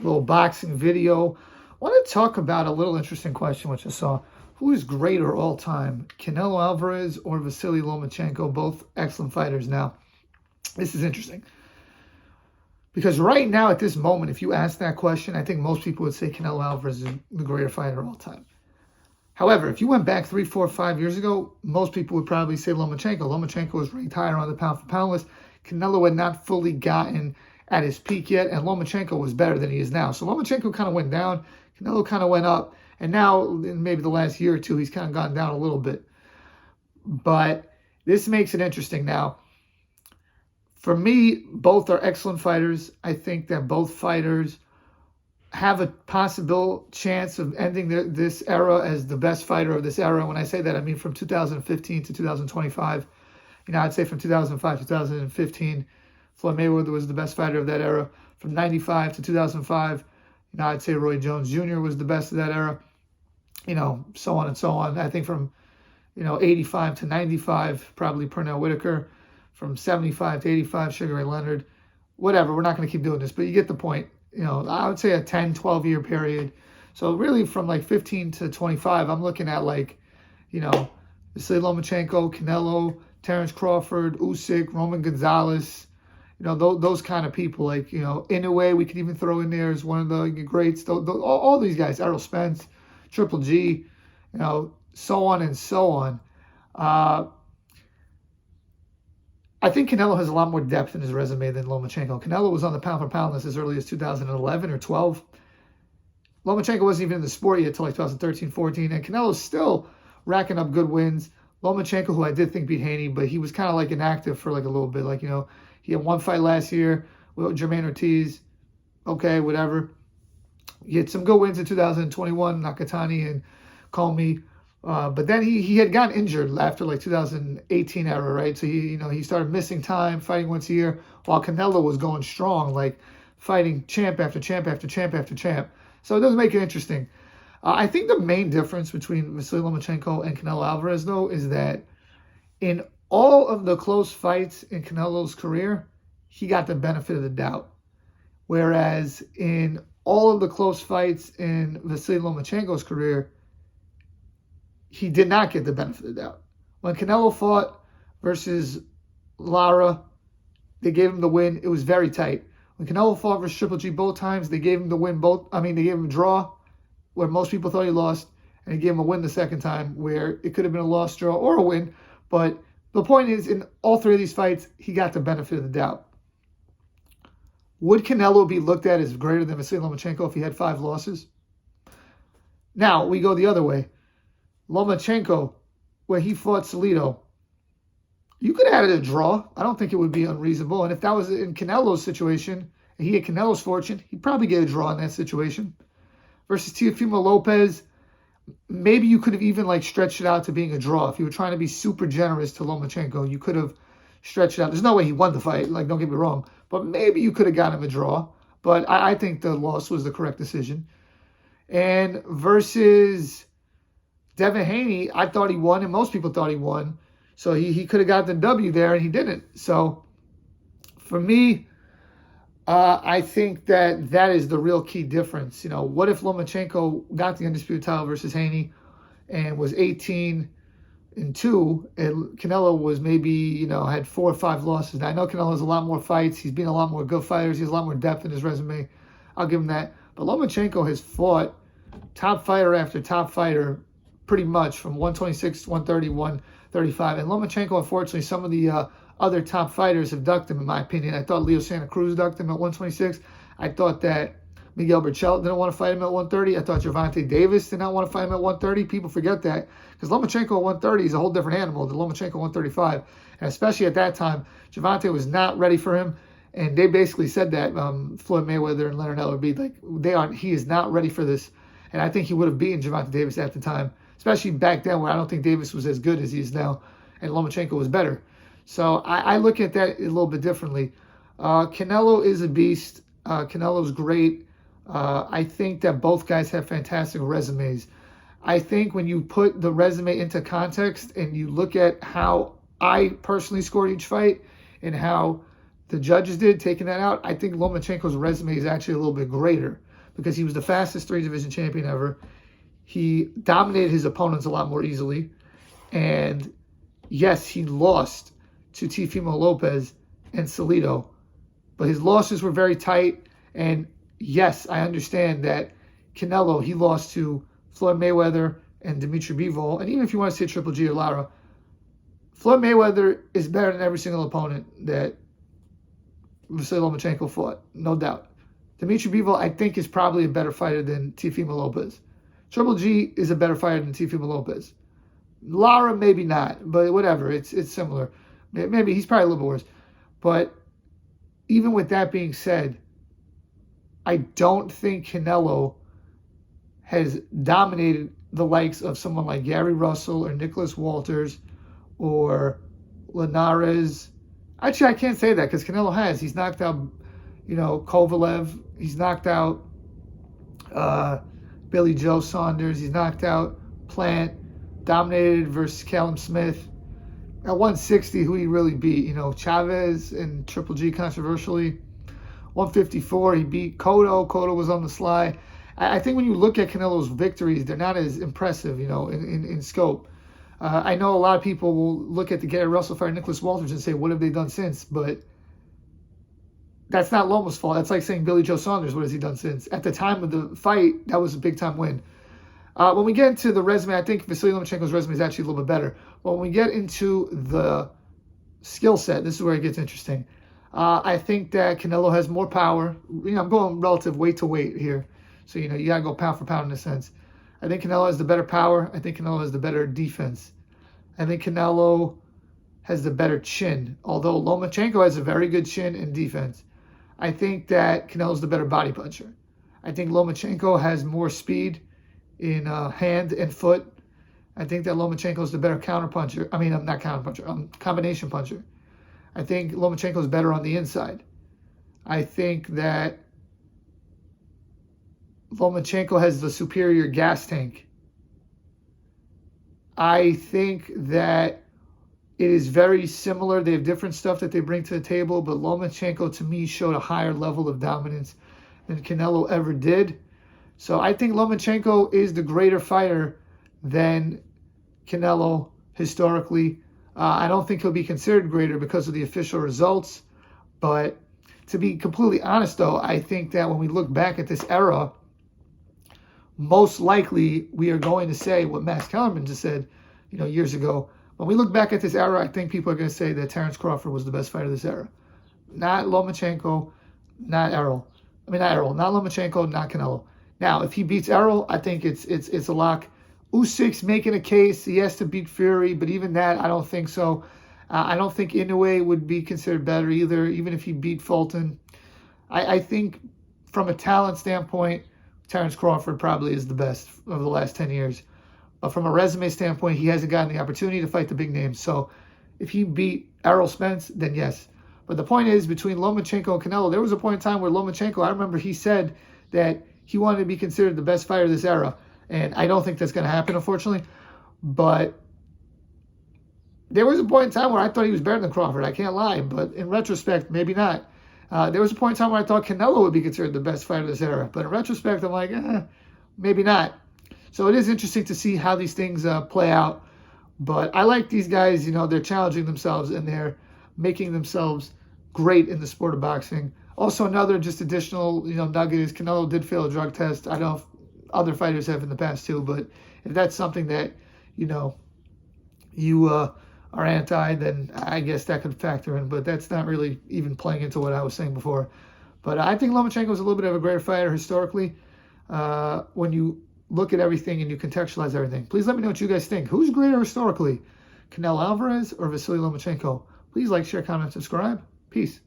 little boxing video. I want to talk about a little interesting question which I saw. Who is greater all time, Canelo Alvarez or Vasily Lomachenko? Both excellent fighters. Now, this is interesting. Because right now, at this moment, if you ask that question, I think most people would say Canelo Alvarez is the greater fighter of all time. However, if you went back 3, 4, 5 years ago, most people would probably say Lomachenko. Lomachenko was ranked higher on the pound-for-pound list. Canelo had not fully gotten at his peak yet, and Lomachenko was better than he is now. So Lomachenko kind of went down, Canelo kind of went up, and now, in maybe the last year or two, he's kind of gone down a little bit. But this makes it interesting now. For me, both are excellent fighters. I think that both fighters have a possible chance of ending this era as the best fighter of this era. When I say that, I mean from 2015 to 2025. I'd say from 2005 to 2015, Floyd Mayweather was the best fighter of that era. From 95 to 2005, I'd say Roy Jones Jr. was the best of that era. So on and so on. I think from, 85 to 95, probably Pernell Whitaker. From 75 to 85, Sugar Ray Leonard. Whatever, we're not going to keep doing this, but you get the point. I would say a 10, 12-year period. So really from like 15 to 25, I'm looking at like, Vasily Lomachenko, Canelo, Terrence Crawford, Usyk, Roman Gonzalez, those kind of people. Like, Inoue, we could even throw in there as one of the greats. All these guys, Errol Spence, Triple G, so on and so on. I think Canelo has a lot more depth in his resume than Lomachenko. Canelo was on the pound-for-pound list as early as 2011 or 12. Lomachenko wasn't even in the sport yet until like 2013, 14. And Canelo's still racking up good wins. Lomachenko, who I did think beat Haney, but he was kind of like inactive for like a little bit. Like, he had one fight last year with Jermaine Ortiz. Okay, whatever. He had some good wins in 2021, Nakatani and Comey. But then he had gotten injured after like 2018 era, right? So he started missing time, fighting once a year, while Canelo was going strong, like fighting champ after champ after champ after champ. So it does make it interesting. I think the main difference between Vasily Lomachenko and Canelo Alvarez, though, is that in all of the close fights in Canelo's career, he got the benefit of the doubt. Whereas in all of the close fights in Vasily Lomachenko's career, he did not get the benefit of the doubt. When Canelo fought versus Lara, they gave him the win. It was very tight. When Canelo fought versus Triple G both times, they gave him the win they gave him a draw where most people thought he lost, and they gave him a win the second time where it could have been a loss, draw, or a win. But the point is, in all three of these fights, he got the benefit of the doubt. Would Canelo be looked at as greater than Vasily Lomachenko if he had 5 losses? Now, we go the other way. Lomachenko, where he fought Salido, you could have had a draw. I don't think it would be unreasonable. And if that was in Canelo's situation, and he had Canelo's fortune, he'd probably get a draw in that situation. Versus Teofimo Lopez, maybe you could have even like stretched it out to being a draw. If you were trying to be super generous to Lomachenko, you could have stretched it out. There's no way he won the fight, like, don't get me wrong. But maybe you could have got him a draw. But I think the loss was the correct decision. And versus Devin Haney, I thought he won, and most people thought he won. So he could have got the W there, and he didn't. So for me, I think that is the real key difference. What if Lomachenko got the undisputed title versus Haney and was 18-2, and Canelo was maybe, had 4 or 5 losses. Now, I know Canelo has a lot more fights. He's been a lot more good fighters. He has a lot more depth in his resume. I'll give him that. But Lomachenko has fought top fighter after top fighter pretty much from 126 to 130, 135. And Lomachenko, unfortunately, some of the other top fighters have ducked him, in my opinion. I thought Leo Santa Cruz ducked him at 126. I thought that Miguel Berchelt didn't want to fight him at 130. I thought Gervonta Davis did not want to fight him at 130. People forget that because Lomachenko at 130 is a whole different animal than Lomachenko at 135. And especially at that time, Gervonta was not ready for him. And they basically said that Floyd Mayweather and Leonard Ellerbe, like, he is not ready for this. And I think he would have beaten Gervonta Davis at the time, especially back then where I don't think Davis was as good as he is now, and Lomachenko was better. So I look at that a little bit differently. Canelo is a beast. Canelo's great. I think that both guys have fantastic resumes. I think when you put the resume into context and you look at how I personally scored each fight and how the judges did, taking that out, I think Lomachenko's resume is actually a little bit greater. because he was the fastest 3-division champion ever. He dominated his opponents a lot more easily. And yes, he lost to Teofimo Lopez and Salido, but his losses were very tight. And yes, I understand that Canelo, he lost to Floyd Mayweather and Dimitri Bivol. And even if you want to say Triple G or Lara, Floyd Mayweather is better than every single opponent that Vasily Lomachenko fought, no doubt. Dimitri Bivol, I think, is probably a better fighter than Teofimo Lopez. Triple G is a better fighter than Teofimo Lopez. Lara, maybe not, but whatever. It's similar. Maybe he's probably a little bit worse. But even with that being said, I don't think Canelo has dominated the likes of someone like Gary Russell or Nicholas Walters or Linares. Actually, I can't say that because Canelo has. He's knocked out, Kovalev. He's knocked out Billy Joe Saunders. He's knocked out Plant. Dominated versus Callum Smith. At 160, who he really beat? Chavez and Triple G controversially. 154, he beat Cotto. Cotto was on the sly. I think when you look at Canelo's victories, they're not as impressive, in scope. I know a lot of people will look at the Gary Russell fight, Nicholas Walters, and say, what have they done since? But that's not Loma's fault. That's like saying Billy Joe Saunders, what has he done since? At the time of the fight, that was a big-time win. When we get into the resume, I think Vasily Lomachenko's resume is actually a little bit better. When we get into the skill set, this is where it gets interesting. I think that Canelo has more power. I'm going relative weight to weight here. So, you got to go pound for pound in a sense. I think Canelo has the better power. I think Canelo has the better defense. I think Canelo has the better chin, although Lomachenko has a very good chin and defense. I think that Canelo's the better body puncher. I think Lomachenko has more speed in hand and foot. I think that Lomachenko's the better counterpuncher. I mean, I'm not counterpuncher. I'm combination puncher. I think Lomachenko's better on the inside. I think that Lomachenko has the superior gas tank. I think that it is very similar. They have different stuff that they bring to the table, but Lomachenko, to me, showed a higher level of dominance than Canelo ever did. So I think Lomachenko is the greater fighter than Canelo historically. I don't think he'll be considered greater because of the official results. But to be completely honest, though, I think that when we look back at this era, most likely we are going to say what Max Kellerman just said, years ago. When we look back at this era, I think people are going to say that Terence Crawford was the best fighter of this era. Not Lomachenko, not Errol. Not Lomachenko, not Canelo. Now, if he beats Errol, I think it's a lock. Usyk's making a case. He has to beat Fury, but even that, I don't think so. I don't think Inoue would be considered better either, even if he beat Fulton. I think from a talent standpoint, Terence Crawford probably is the best of the last 10 years. But from a resume standpoint, he hasn't gotten the opportunity to fight the big names. So if he beat Errol Spence, then yes. But the point is, between Lomachenko and Canelo, there was a point in time where Lomachenko, I remember he said that he wanted to be considered the best fighter of this era. And I don't think that's going to happen, unfortunately. But there was a point in time where I thought he was better than Crawford. I can't lie. But in retrospect, maybe not. There was a point in time where I thought Canelo would be considered the best fighter of this era. But in retrospect, I'm like, maybe not. So it is interesting to see how these things play out. But I like these guys. They're challenging themselves and they're making themselves great in the sport of boxing. Also, another just additional, nugget is Canelo did fail a drug test. I don't know if other fighters have in the past too, but if that's something that, you are anti, then I guess that could factor in. But that's not really even playing into what I was saying before. But I think Lomachenko is a little bit of a greater fighter historically. When you look at everything and you contextualize everything, please let me know what you guys think. Who's greater historically, Canelo Alvarez or Vasily Lomachenko? Please like, share, comment, subscribe. Peace.